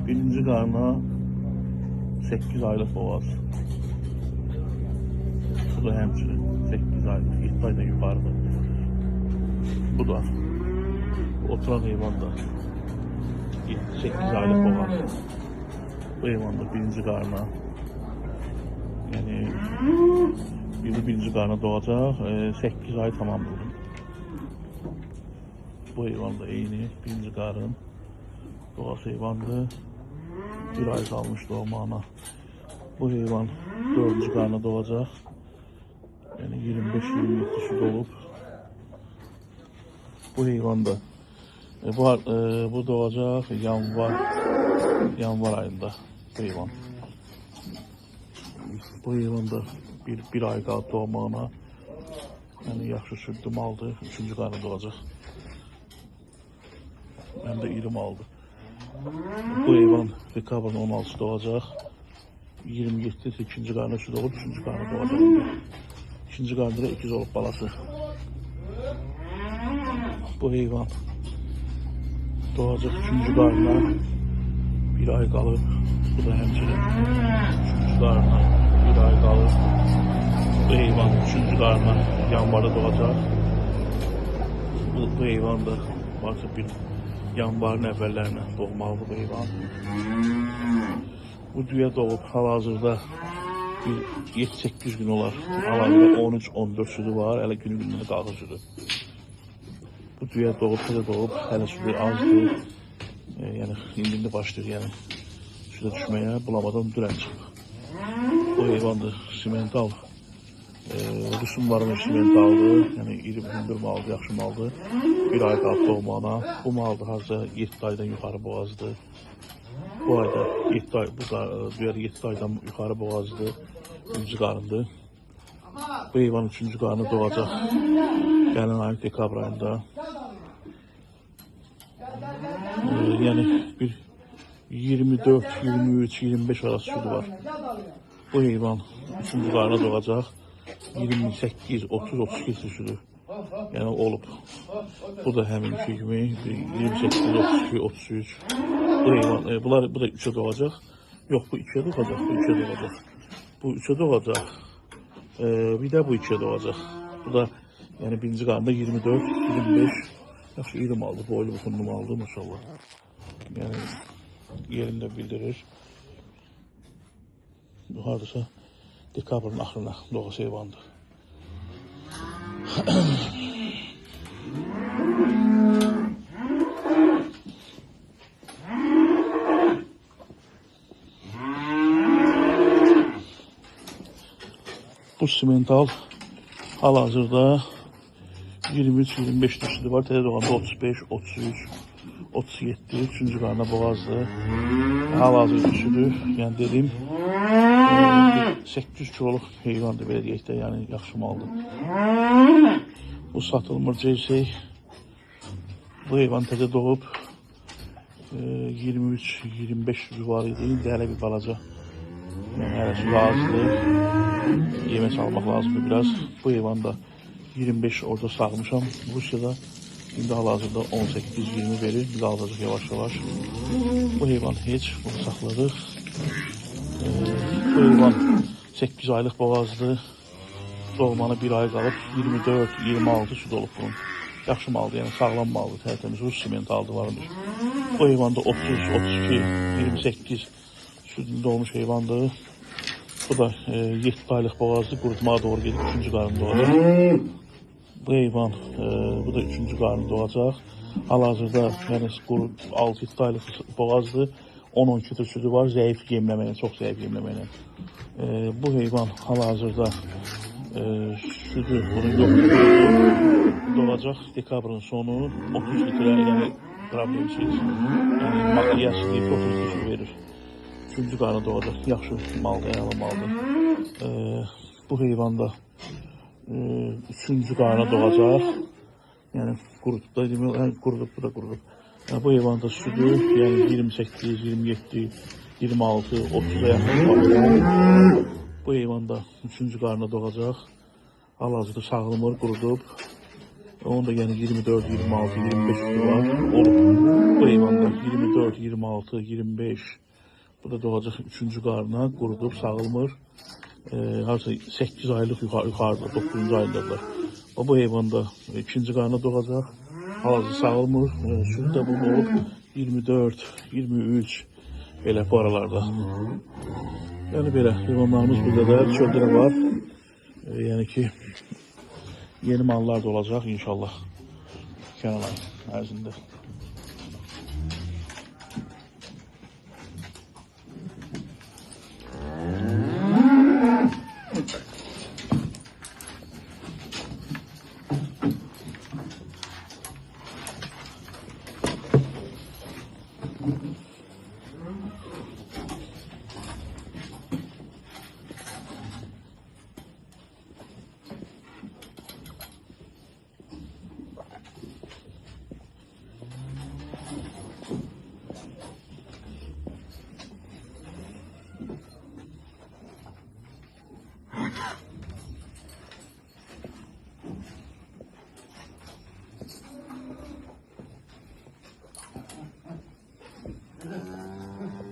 Birinci karnı 8 aylık boğaz. Bu da hemçinin 8 aylık, 7 aydan yukarıda. Bu da oturan hayvanda 8 aylık boğaz. Bu hayvanda birinci karnı. Yani birinci karnı doğacak, 8 ay tamamladı. Bu hayvanda eyni birinci karın doğası hayvandı. Bir ay kalmış doğumuna. Bu hayvan 4. karnı doğacak. Yani 25-27 süt olup. Bu hayvan da bu doğacak yanvar ayında bu hayvan. Bu hayvan da bir ay kaldı doğumuna. Yani yaxşı sütüm aldı. 3. karnı doğacak. Hem de irim aldı. Bu hayvan dekabrın 16 doğacak. 27'de 2. karnı süt olup 3. karnı doğacak. 2. karnında da ikiz olup balası. Bu hayvan doğacak 3. karnına bir ay kalır. Bu da hemçinin 3. karnına bir ay kalır. Bu hayvan 3. karnına yanvarda doğacak. Bu hayvan da varsa bir yanvarın evvellerine doğmalı bu hayvan. Bu düğe doğup hal-hazırda 7-8 gün olar. Hal-hazırda 13-14 sütü var. Hələ günü qalır sütü. Bu düğe doğup hələ sütü azdır. Yani indi başlayır yani sütə düşməyə. Bulamadan dünən çıxıb. Bu hayvan da simental. Rüsum varmış simentaldır. Yani iri hündür maldı, yaxşı maldı. Bir ay qaldı doğmağına. Bu maldı harca 7 aydan yukarı boğazdı. Bu ayda 7 ay, bu 7 aydan yukarı boğazdı. 3. karındı. Bu hayvan 3. karnı doğacak. Gələn ayın dekabr ayında. Yani bir 24, 23, 25 arası sütü var. Bu hayvan 3. karnı doğacak. 28, 30, 32 sütü. Yani olup. Bu da hemin kimi 28, 32, 33. Bu hayvan, bu da 3'e doğacak. Yok, bu 2'ye doğacak. Bu 3'e doğacak. Bu 3'e doğacak. Bir de bu 2'ye doğacak. Bu da yani birinci karnında 24, 25. Yaxşı irim aldı. Boylu bukunluğum aldı maşallah. Yani yerinde bildirir. Bu hardasa dekabrın axırına doğası hayvandır. Bu simental hal-hazırda 23-25 sütü var. Təzə doğanda 35, 33, 37, 3. karnına boğazdı. Hal-hazırda sütü, yani dedim 800 kiloluk heyvandır belə deyək də, yəni yaxşı maldır. Bu satılmır cəysək. Bu heyvan təzə doğub 23-25 sütü var idi. İndi hələ bir balaca. Yəni hələ sütü azdır. Yemək almaq lazımdır biraz. Bu heyvan da 25 orada sağmışam. Rusya'da indi hal-hazırda 18-20 verir. Biz alacağıq yavaş-yavaş. Bu heyvan heç, bunu saxladıq. Bu heyvan 8 aylık boğazdı. Doğumana bir ay qalıb 24-26 süt olub bunun. Yaxşı maldı, yəni sağlam maldı, tərtəmiz Rus simentaldı varmış. Bu heyvanda 30, 32, 28 sütünde olmuş heyvandır. Bu da 7 aylık boğazdı, qurutmağa doğru gedib 3. karnı doğacaq. Bu heyvan, bu da 3. karnı doğacaq. Hal-hazırda yəni 6-7 aylık boğazdı. 10-12 sütü var, zəif yemləməklə, çox zəif yemləməklə. Bu heyvan hal-hazırda sütü bunun yoxdur. Doğacaq dekabrın sonu 30 litre, yəni problemsiz. Yəni makiyyasızlayıb 30 litre verir. 3. karnı doğacaq, yaxşı maldır, əla maldır. Bu heyvan da 3. karnı doğacaq. Yəni qurutub da, qurudub, bu da qurudub. Bu heyvanda sütü yani 28, 27, 26, 30'a yaxın. Bu heyvanda 3. karnı doğacaq. Hal-hazırda sağlamır, qurudub. Onun da yani 24, 26, 25 sütü var. Olup bu heyvanda 24, 26, 25. Bu da doğacak 3. qarına qurudub, sağılmır. Harca 8 aylıq yuxarıda, 9. ayındadır. Bu heyvanda 2. qarına doğacaq. Hal-hazırda sağılmır. Sütü də bunun olub 24, 23 belə bu aralarda. Yəni belə heyvanlarımız burada da çöldə də var. Yəni ki yeni mallar da olacaq inşallah. Kənan ayı ərzində.